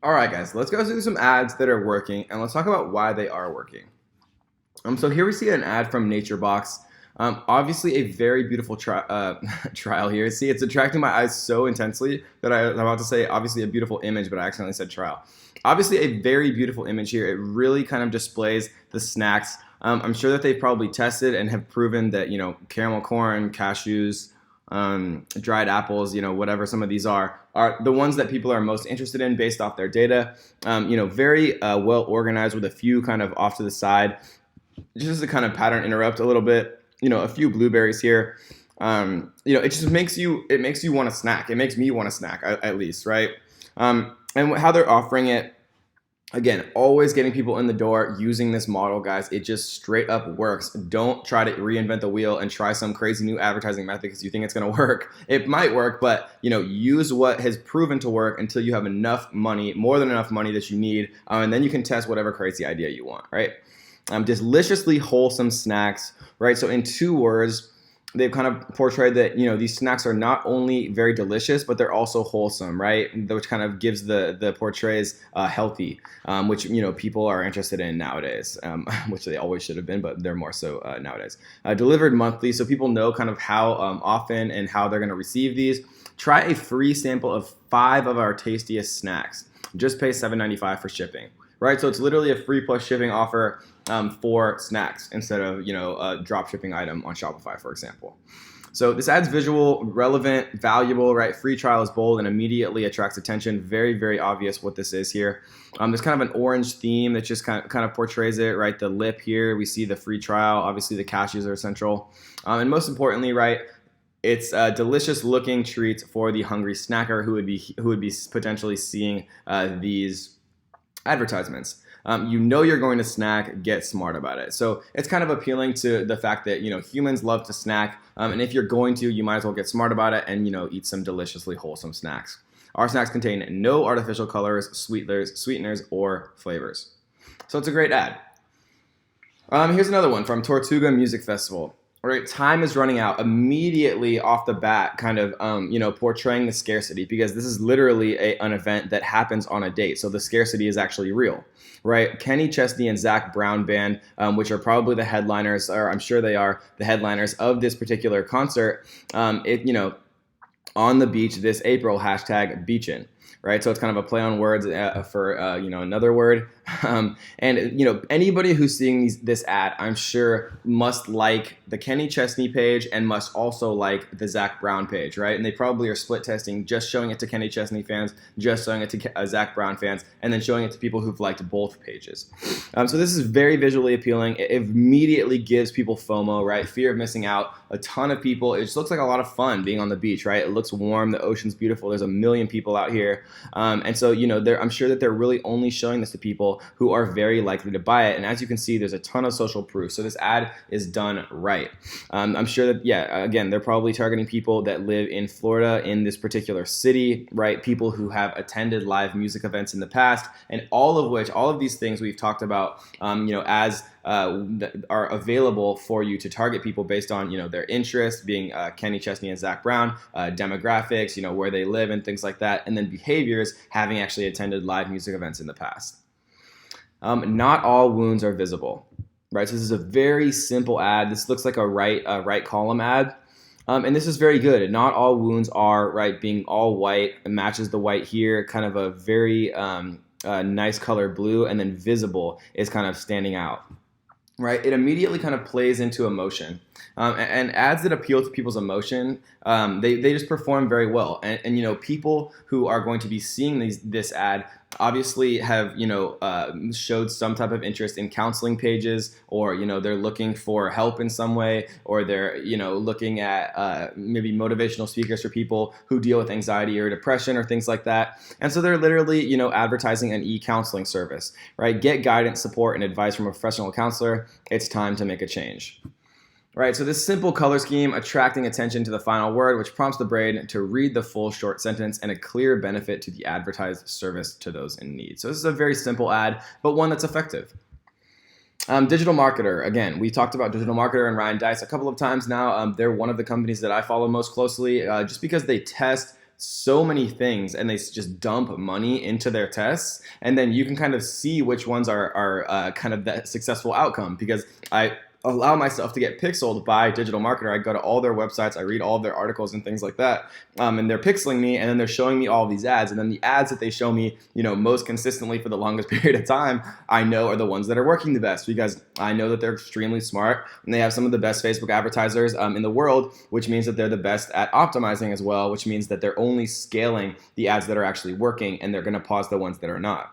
All right, guys, let's go through some ads that are working and let's talk about why they are working. So here we see an ad from NatureBox. Obviously, a very beautiful trial here. See, it's attracting my eyes so intensely that I'm about to say, obviously, a beautiful image, but I accidentally said trial. Obviously, a very beautiful image here. It really kind of displays the snacks. I'm sure that they've probably tested and have proven that, caramel corn, cashews, dried apples, whatever some of these are the ones that people are most interested in based off their data. Very well organized with a few kind of off to the side, just to kind of pattern interrupt a little bit. A few blueberries here. It just makes you want to snack. It makes me want to snack at least, right? And how they're offering it. Again, always getting people in the door using this model, guys. It just straight up works. Don't try to reinvent the wheel and try some crazy new advertising method because you think it's going to work. It might work, but use what has proven to work until you have enough money, more than enough money that you need, and then you can test whatever crazy idea you want, right? Deliciously wholesome snacks, right? So in 2 words, they've kind of portrayed that these snacks are not only very delicious, but they're also wholesome, right? Which kind of gives the portrays healthy, which people are interested in nowadays, which they always should have been, but they're more so nowadays. Delivered monthly, so people know kind of how often and how they're going to receive these. Try a free sample of 5 of our tastiest snacks. Just pay $7.95 for shipping, right? So it's literally a free plus shipping offer for snacks instead of a drop shipping item on Shopify, for example. So this ad's visual, relevant, valuable, right? Free trial is bold and immediately attracts attention. Very, very obvious what this is here. There's kind of an orange theme that just kind of portrays it, right? The lip here, we see the free trial. Obviously, the cashews are central, and most importantly, right? It's a delicious looking treat for the hungry snacker who would be potentially seeing these advertisements. You're going to snack, get smart about it. So it's kind of appealing to the fact that, humans love to snack. And if you're going to, you might as well get smart about it and, eat some deliciously wholesome snacks. Our snacks contain no artificial colors, sweeteners, or flavors. So it's a great ad. Here's another one from Tortuga Music Festival. Right, time is running out immediately off the bat, kind of, portraying the scarcity, because this is literally an event that happens on a date. So the scarcity is actually real, right? Kenny Chesney and Zach Brown Band, which are probably the headliners, or I'm sure they are the headliners of this particular concert. On the beach this April, #beachin'. Right, so it's kind of a play on words for another word, and anybody who's seeing this ad, I'm sure must like the Kenny Chesney page and must also like the Zach Brown page, right? And they probably are split testing, just showing it to Kenny Chesney fans, just showing it to Zach Brown fans, and then showing it to people who've liked both pages. So this is very visually appealing. It immediately gives people FOMO, right? Fear of missing out. A ton of people. It just looks like a lot of fun being on the beach, right? It looks warm. The ocean's beautiful. There's a million people out here. And so, I'm sure that they're really only showing this to people who are very likely to buy it. And as you can see, there's a ton of social proof. So this ad is done right. I'm sure that, again, they're probably targeting people that live in Florida in this particular city, right? People who have attended live music events in the past, and all of these things we've talked about, as are available for you to target people based on their interests, being Kenny Chesney and Zach Brown, demographics, where they live and things like that, and then behaviors, having actually attended live music events in the past. Not all wounds are visible, right? So this is a very simple ad. This looks like a right column ad. And this is very good. Not all wounds are, right, being all white. It matches the white here, kind of a very nice color blue, and then visible is kind of standing out. Right, it immediately kind of plays into emotion, and ads that appeal to people's emotion, they just perform very well. And people who are going to be seeing this ad obviously have showed some type of interest in counseling pages, or they're looking for help in some way, or they're looking at maybe motivational speakers for people who deal with anxiety or depression or things like that. And so they're literally advertising an e-counseling service, right? Get guidance, support, and advice from a professional counselor. It's time to make a change. Right, so this simple color scheme attracting attention to the final word, which prompts the brain to read the full short sentence, and a clear benefit to the advertised service to those in need. So this is a very simple ad, but one that's effective. Digital marketer. Again, we talked about digital marketer and Ryan Deiss a couple of times now. They're one of the companies that I follow most closely, just because they test so many things, and they just dump money into their tests, and then you can kind of see which ones are kind of that successful outcome. Because I allow myself to get pixeled by digital marketer. I go to all their websites, I read all of their articles and things like that, and they're pixeling me, and then they're showing me all of these ads, and then the ads that they show me, most consistently for the longest period of time, I know are the ones that are working the best, because I know that they're extremely smart and they have some of the best Facebook advertisers in the world, which means that they're the best at optimizing as well, which means that they're only scaling the ads that are actually working, and they're going to pause the ones that are not.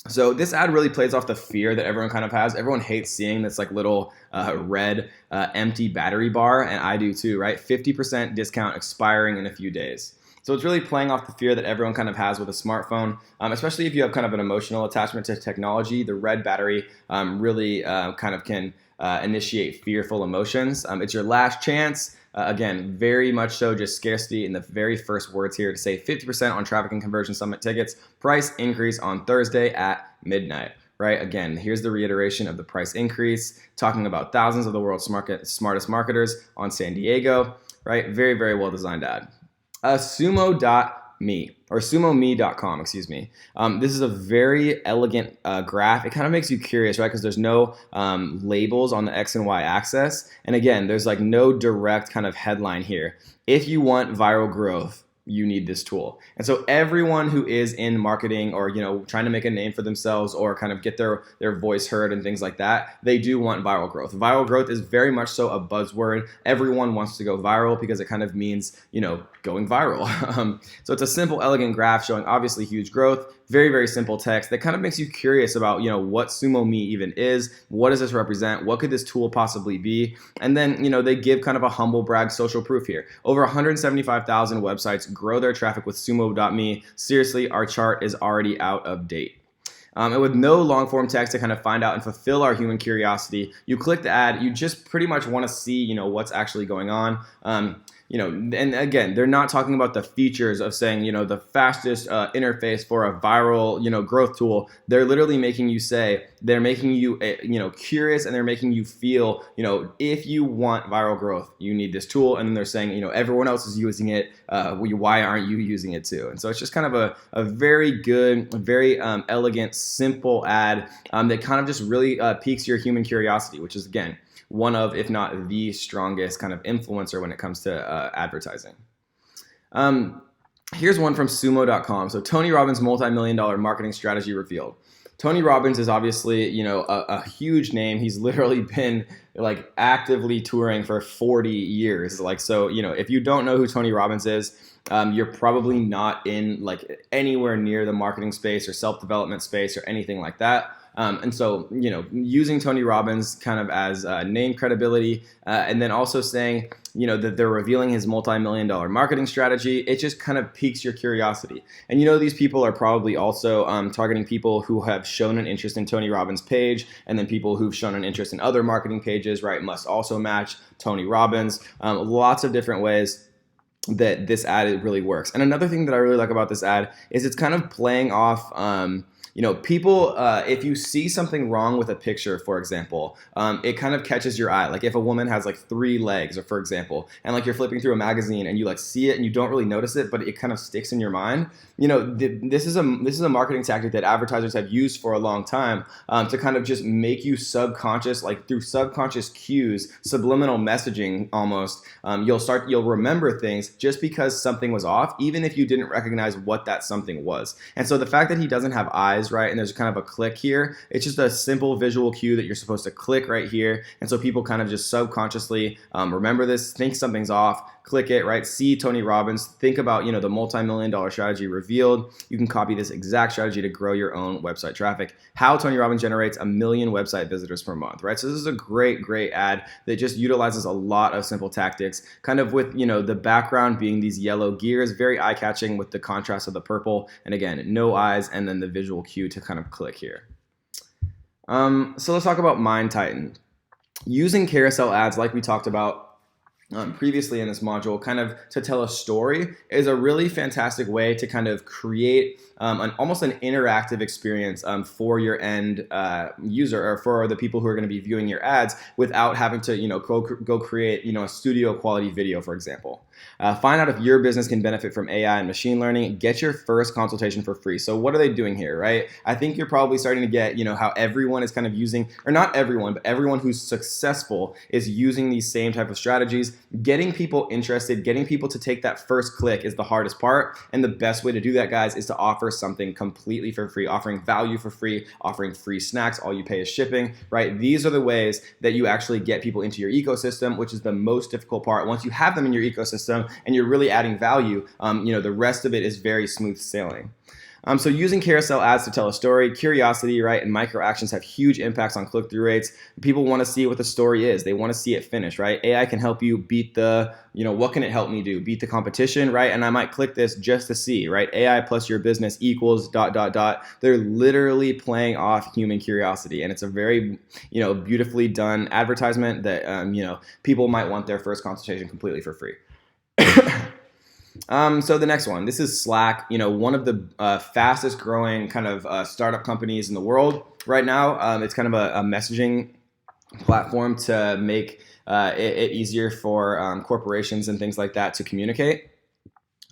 So this ad really plays off the fear that everyone kind of has. Everyone hates seeing this like little red empty battery bar, and I do too, right? 50% discount expiring in a few days. So it's really playing off the fear that everyone kind of has with a smartphone, especially if you have kind of an emotional attachment to technology. The red battery really kind of can initiate fearful emotions. It's your last chance. Again, very much so just scarcity in the very first words here to say 50% on Traffic and Conversion Summit tickets, price increase on Thursday at midnight, right? Again, here's the reiteration of the price increase, talking about thousands of the world's smartest marketers on San Diego, right? Very, very well designed ad. Sumo.me or sumome.com, excuse me. This is a very elegant graph. It kind of makes you curious, right? Because there's no labels on the X and Y axis. And again, there's like no direct kind of headline here. If you want viral growth, you need this tool. And so everyone who is in marketing or, trying to make a name for themselves or kind of get their voice heard and things like that, they do want viral growth. Viral growth is very much so a buzzword. Everyone wants to go viral because it kind of means, going viral. So it's a simple, elegant graph showing obviously huge growth, very, very simple text that kind of makes you curious about, what SumoMe even is. What does this represent? What could this tool possibly be? And then, they give kind of a humble brag social proof here. Over 175,000 websites grow their traffic with sumo.me. Seriously, our chart is already out of date. And with no long form text to kind of find out and fulfill our human curiosity, you click the ad, you just pretty much want to see, what's actually going on. And again, they're not talking about the features of saying, the fastest interface for a viral, growth tool. They're literally making you say, they're making you, curious, and they're making you feel, if you want viral growth, you need this tool. And then they're saying, everyone else is using it. Why aren't you using it too? And so it's just kind of a very good, very elegant, simple ad that kind of just really piques your human curiosity, which is, again, one of, if not the strongest kind of influencer when it comes to advertising. Here's one from sumo.com. So Tony Robbins' multi-million-dollar marketing strategy revealed. Tony Robbins is obviously, a huge name. He's literally been like actively touring for 40 years. So, if you don't know who Tony Robbins is, you're probably not in like anywhere near the marketing space or self-development space or anything like that. And so, using Tony Robbins kind of as name credibility, and then also saying, that they're revealing his multi-million-dollar marketing strategy, it just kind of piques your curiosity. And these people are probably also targeting people who have shown an interest in Tony Robbins' page, and then people who've shown an interest in other marketing pages, right, must also match Tony Robbins. Lots of different ways that this ad really works. And another thing that I really like about this ad is it's kind of playing off people, if you see something wrong with a picture, for example, it kind of catches your eye. Like if a woman has like 3 legs, or for example, and like you're flipping through a magazine and you like see it and you don't really notice it, but it kind of sticks in your mind. This is a marketing tactic that advertisers have used for a long time to kind of just make you subconscious, like through subconscious cues, subliminal messaging almost. You'll remember things just because something was off, even if you didn't recognize what that something was. And so the fact that he doesn't have eyes, right, and there's kind of a click here, it's just a simple visual cue that you're supposed to click right here. And so people kind of just subconsciously remember this, think something's off, click it, right? See Tony Robbins, think about, the multi-million-dollar strategy revealed. You can copy this exact strategy to grow your own website traffic. How Tony Robbins generates 1 million website visitors per month, right? So this is a great, great ad that just utilizes a lot of simple tactics, kind of with, the background being these yellow gears, very eye-catching with the contrast of the purple. And again, no eyes, and then the visual cue to kind of click here. So let's talk about Mind Titan. Using carousel ads, like we talked about previously in this module, kind of to tell a story, is a really fantastic way to kind of create almost an interactive experience for your end user, or for the people who are going to be viewing your ads, without having to go create a studio quality video, for example. Find out if your business can benefit from AI and machine learning. Get your first consultation for free. So what are they doing here, right? I think you're probably starting to get, how everyone is kind of using, or not everyone, but everyone who's successful is using these same type of strategies. Getting people interested, getting people to take that first click is the hardest part. And the best way to do that, guys, is to offer something completely for free, offering value for free, offering free snacks. All you pay is shipping, right? These are the ways that you actually get people into your ecosystem, which is the most difficult part. Once you have them in your ecosystem and you're really adding value, the rest of it is very smooth sailing. So using carousel ads to tell a story, curiosity, right, and micro actions have huge impacts on click-through rates. People want to see what the story is. They want to see it finished, right? AI can help you beat what can it help me do? Beat the competition, right? And I might click this just to see, right? AI plus your business equals ... They're literally playing off human curiosity. And it's a very, beautifully done advertisement that, people might want their first consultation completely for free. So the next one, this is Slack, one of the fastest growing kind of startup companies in the world right now. It's kind of a messaging platform to make it easier for corporations and things like that to communicate.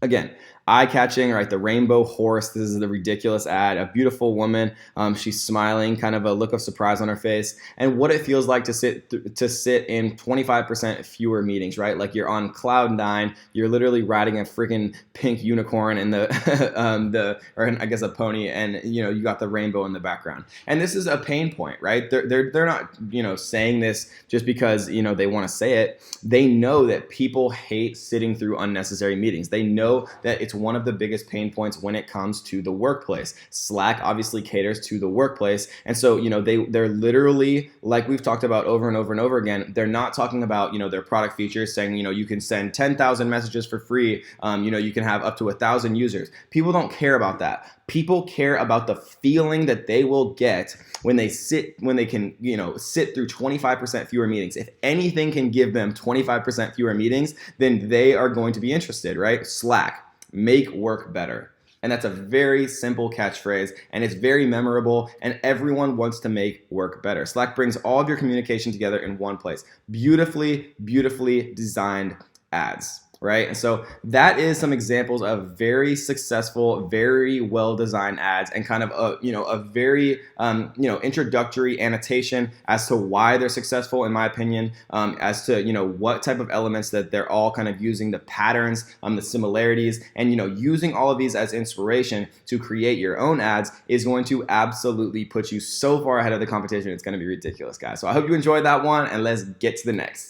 Again, eye-catching, right? The rainbow horse. This is the ridiculous ad. A beautiful woman. She's smiling, kind of a look of surprise on her face, and what it feels like to sit in 25% fewer meetings, right? Like you're on cloud 9. You're literally riding a freaking pink unicorn in I guess a pony, and you got the rainbow in the background. And this is a pain point, right? They're not saying this just because they want to say it. They know that people hate sitting through unnecessary meetings. They know that it's one of the biggest pain points when it comes to the workplace. Slack obviously caters to the workplace, and so they're literally, like we've talked about over and over and over again, they're not talking about their product features, saying you can send 10,000 messages for free, you can have up to 1,000 users. People don't care about that. People care about the feeling that they will get when they can sit through 25% fewer meetings. If anything can give them 25% fewer meetings, then they are going to be interested, right? Slack, make work better. And that's a very simple catchphrase, and it's very memorable, and everyone wants to make work better. Slack brings all of your communication together in one place. Beautifully, beautifully designed ads. Right? And so that is some examples of very successful, very well-designed ads, and kind of a very introductory annotation as to why they're successful, in my opinion, as to what type of elements that they're all kind of using, the patterns, the similarities, and using all of these as inspiration to create your own ads is going to absolutely put you so far ahead of the competition. It's going to be ridiculous, guys. So I hope you enjoyed that one, and let's get to the next.